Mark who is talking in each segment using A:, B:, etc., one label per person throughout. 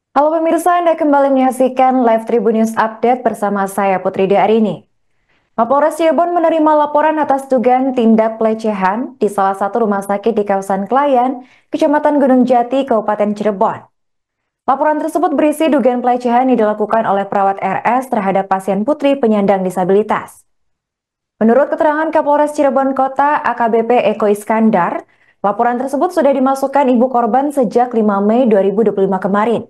A: Halo pemirsa, Anda kembali menyaksikan Live Tribun News Update bersama saya Putri Diarini. Mapolres Cirebon menerima laporan atas dugaan tindak pelecehan di salah satu rumah sakit di kawasan Klayan, Kecamatan Gunung Jati, Kabupaten Cirebon. Laporan tersebut berisi dugaan pelecehan yang dilakukan oleh perawat RS terhadap pasien putri penyandang disabilitas. Menurut keterangan Kapolres Cirebon Kota AKBP Eko Iskandar, laporan tersebut sudah dimasukkan ibu korban sejak 5 Mei 2025 kemarin.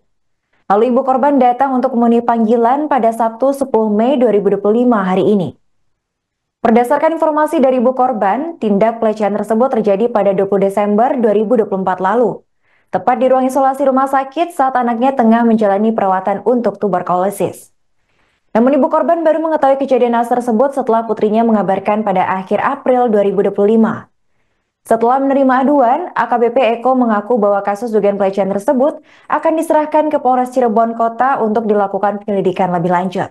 A: Lalu ibu korban datang untuk memenuhi panggilan pada Sabtu 10 Mei 2025 hari ini. Berdasarkan informasi dari ibu korban, tindak pelecehan tersebut terjadi pada 20 Desember 2024 lalu, tepat di ruang isolasi rumah sakit saat anaknya tengah menjalani perawatan untuk tuberkulosis. Namun ibu korban baru mengetahui kejadian naas tersebut setelah putrinya mengabarkan pada akhir April 2025. Setelah menerima aduan, AKBP Eko mengaku bahwa kasus dugaan pelecehan tersebut akan diserahkan ke Polres Cirebon Kota untuk dilakukan penyelidikan lebih lanjut.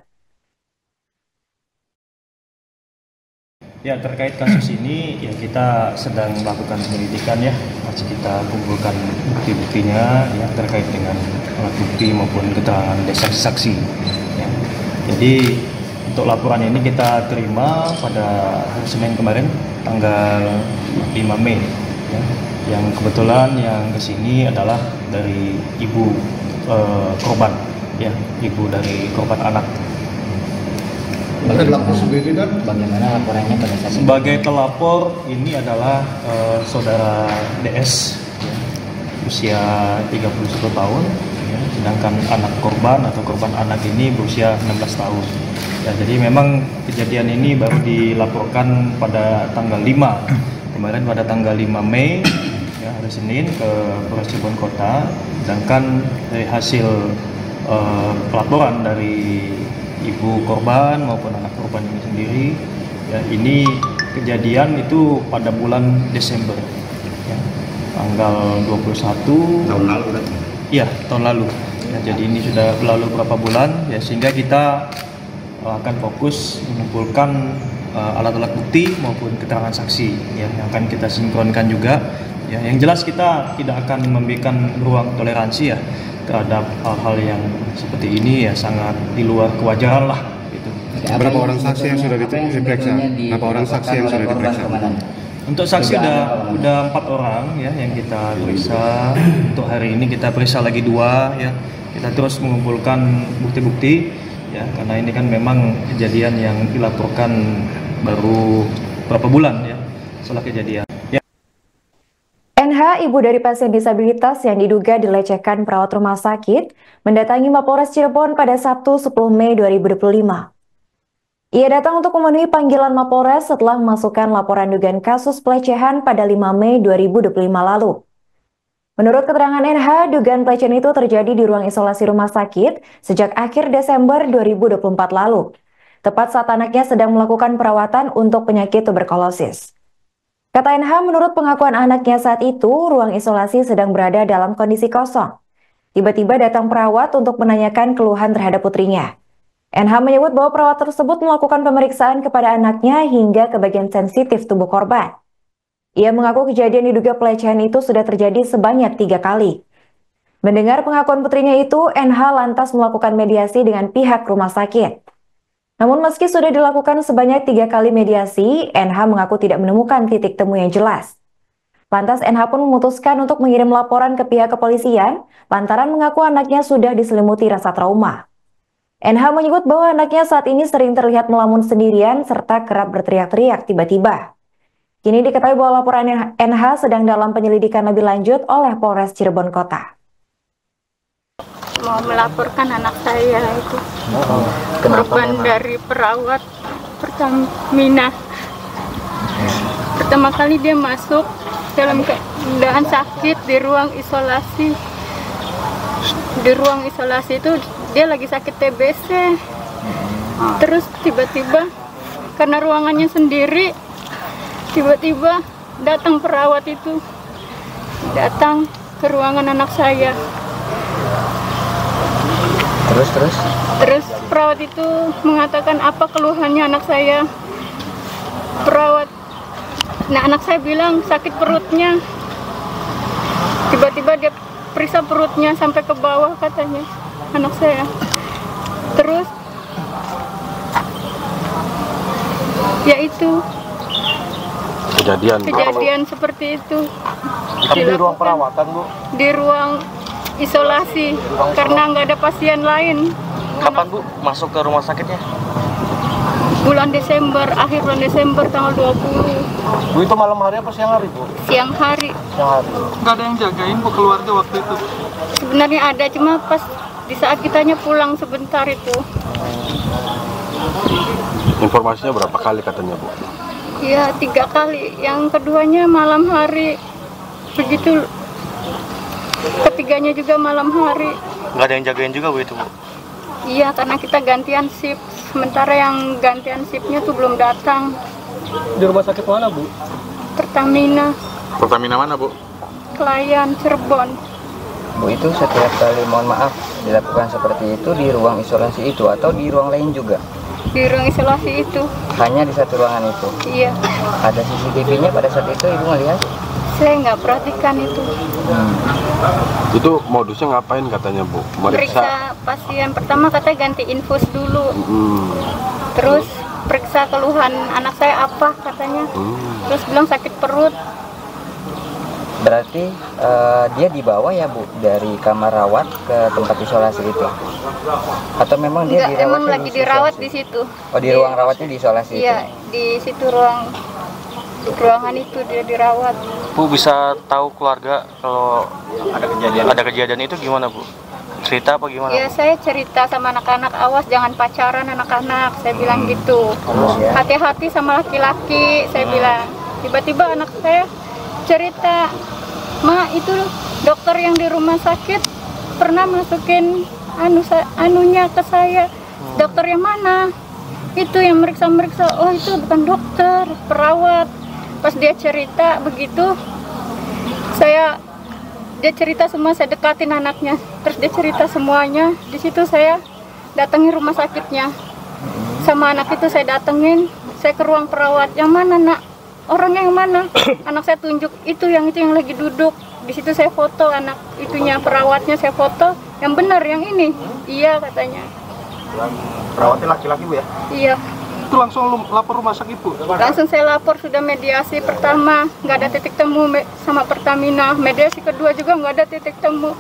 B: Ya, terkait kasus ini ya kita sedang melakukan penyelidikan ya, masih kita kumpulkan bukti-buktinya ya terkait dengan alat bukti maupun keterangan saksi-saksi. Ya. Jadi untuk laporan ini kita terima pada hari Senin kemarin tanggal 5 Mei ya. Yang kebetulan yang kesini adalah dari ibu korban ya, ibu dari korban anak.
C: Bagaimana laporannya pada saat ini?
B: Sebagai pelapor ini adalah saudara DS ya, usia 31 tahun ya, sedangkan anak korban atau korban anak ini berusia 16 tahun. Ya, jadi memang kejadian ini baru dilaporkan pada tanggal 5 kemarin pada tanggal 5 Mei ya, hari Senin ke Polres Cirebon Kota, sedangkan dari hasil pelaporan dari ibu korban maupun anak korban ini sendiri ya, ini kejadian itu pada bulan Desember ya, tanggal 21
C: tahun lalu kan?
B: Iya, tahun lalu ya, jadi ini sudah berlalu beberapa bulan ya, sehingga kita akan fokus mengumpulkan alat-alat bukti maupun keterangan saksi ya, yang akan kita sinkronkan juga ya. Yang jelas kita tidak akan memberikan ruang toleransi ya terhadap hal-hal yang seperti ini ya, sangat di luar kewajaran lah gitu.
D: Berapa orang saksi yang sudah diperiksa? Berapa orang saksi yang sudah diperiksa?
B: Untuk saksi udah 4 orang ya yang kita periksa. Untuk hari ini kita periksa lagi 2 ya. Kita terus mengumpulkan bukti-bukti ya, karena ini kan memang kejadian yang dilaporkan baru berapa bulan ya setelah kejadian.
A: NH, ibu dari pasien disabilitas yang diduga dilecehkan perawat rumah sakit, mendatangi Mapolres Cirebon pada Sabtu 10 Mei 2025. Ia datang untuk memenuhi panggilan Mapolres setelah memasukkan laporan dugaan kasus pelecehan pada 5 Mei 2025 lalu. Menurut keterangan NH, dugaan pelecehan itu terjadi di ruang isolasi rumah sakit sejak akhir Desember 2024 lalu, tepat saat anaknya sedang melakukan perawatan untuk penyakit tuberkulosis. Kata NH, menurut pengakuan anaknya saat itu, ruang isolasi sedang berada dalam kondisi kosong. Tiba-tiba datang perawat untuk menanyakan keluhan terhadap putrinya. NH menyebut bahwa perawat tersebut melakukan pemeriksaan kepada anaknya hingga ke bagian sensitif tubuh korban. Ia mengaku kejadian diduga pelecehan itu sudah terjadi sebanyak 3 kali. Mendengar pengakuan putrinya itu, NH lantas melakukan mediasi dengan pihak rumah sakit. Namun meski sudah dilakukan sebanyak 3 kali mediasi, NH mengaku tidak menemukan titik temu yang jelas. Lantas NH pun memutuskan untuk mengirim laporan ke pihak kepolisian lantaran mengaku anaknya sudah diselimuti rasa trauma. NH menyebut bahwa anaknya saat ini sering terlihat melamun sendirian serta kerap berteriak-teriak tiba-tiba. Kini diketahui bahwa laporan NH sedang dalam penyelidikan lebih lanjut oleh Polres Cirebon Kota.
E: Mau melaporkan anak saya itu korban dari perawat Pertamina. Pertama kali dia masuk dalam keadaan sakit di ruang isolasi. Di ruang isolasi itu dia lagi sakit TBC. Terus tiba-tiba karena ruangannya sendiri, tiba-tiba datang perawat itu, datang ke ruangan anak saya. Terus perawat itu mengatakan apa keluhannya anak saya. Anak saya bilang sakit perutnya. Tiba-tiba dia periksa perutnya sampai ke bawah katanya anak saya. Terus ya itu kejadian seperti itu.
F: Tapi di ruang perawatan, Bu?
E: Di ruang isolasi karena nggak ada pasien lain.
F: Kapan, Bu, masuk ke rumah sakitnya?
E: Bulan Desember, akhir bulan Desember tanggal 20.
F: Bu, itu malam hari apa siang hari, Bu?
E: Siang hari.
F: Siang hari.
B: Nggak ada yang jagain Bu keluarga waktu itu?
E: Sebenarnya ada, cuma pas di saat kitanya pulang sebentar itu.
G: Informasinya berapa kali katanya, Bu?
E: Iya, 3 kali. Yang keduanya malam hari. Begitu. Ketiganya juga malam hari.
F: Nggak ada yang jagain juga, Bu, itu, Bu?
E: Iya, karena kita gantian shift. Sementara yang gantian shiftnya tuh belum datang.
B: Di rumah sakit mana, Bu?
E: Pertamina.
G: Pertamina mana, Bu?
E: Klayan, Cirebon.
C: Bu, itu setiap kali, mohon maaf, dilakukan seperti itu di ruang isolasi itu atau di ruang lain juga?
E: Di ruang isolasi itu.
C: Hanya di satu ruangan itu?
E: Iya.
C: Ada CCTV-nya pada saat itu Ibu melihat?
E: Saya nggak perhatikan itu.
G: Itu modusnya ngapain katanya, Bu?
E: Periksa pasien. Pertama katanya ganti infus dulu. Terus periksa keluhan anak saya apa katanya. Terus bilang sakit perut.
C: Berarti dia dibawa ya, Bu, dari kamar rawat ke tempat isolasi itu? Atau memang dia
E: Enggak,
C: dirawat?
E: emang lagi dirawat di situ.
C: Oh, di ruang rawatnya di isolasi
E: Iya,
C: itu?
E: di situ ruangan itu dia dirawat.
F: Bu, bisa tahu keluarga kalau ada kejadian itu gimana, Bu? Cerita apa gimana?
E: Ya, saya cerita sama anak-anak, awas jangan pacaran anak-anak, saya bilang gitu.
C: Ya.
E: Hati-hati sama laki-laki, saya bilang. Tiba-tiba anak saya cerita, "Ma, itu dokter yang di rumah sakit pernah masukin anunya ke saya." Dokter yang mana? Itu yang meriksa-meriksa. Oh, itu bukan dokter, perawat. Pas dia cerita begitu, dia cerita semua, saya dekatin anaknya. Terus dia cerita semuanya. Di situ saya datengin rumah sakitnya. Sama anak itu saya datengin, saya ke ruang perawat. Yang mana, Nak? Orangnya yang mana? Anak saya tunjuk, itu yang lagi duduk. Di situ saya foto anak itunya, perawatnya saya foto. Yang benar yang ini. Iya katanya.
F: Perawatnya laki-laki, Bu, ya?
E: Iya.
B: Itu langsung lapor rumah sakit, Bu?
E: Langsung saya lapor, sudah mediasi pertama, nggak ada titik temu sama Pertamina. Mediasi kedua juga nggak ada titik temu.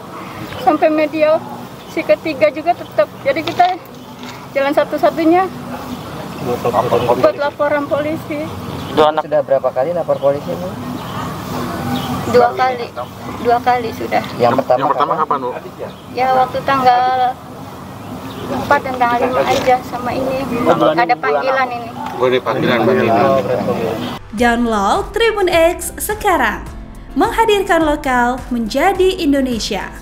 E: Sampai mediasi ketiga juga tetap. Jadi kita jalan satu-satunya buat laporan polisi.
C: Sudah berapa kali lapor polisi, Bu?
E: 2 kali. 2 kali sudah.
C: Yang pertama
G: kapan, Bu?
E: Ya waktu tanggal 4 dan tanggal 5 aja sama ini. Ada panggilan ini.
G: Boleh panggilan berarti.
H: Download Tribun X sekarang. Menghadirkan lokal menjadi Indonesia.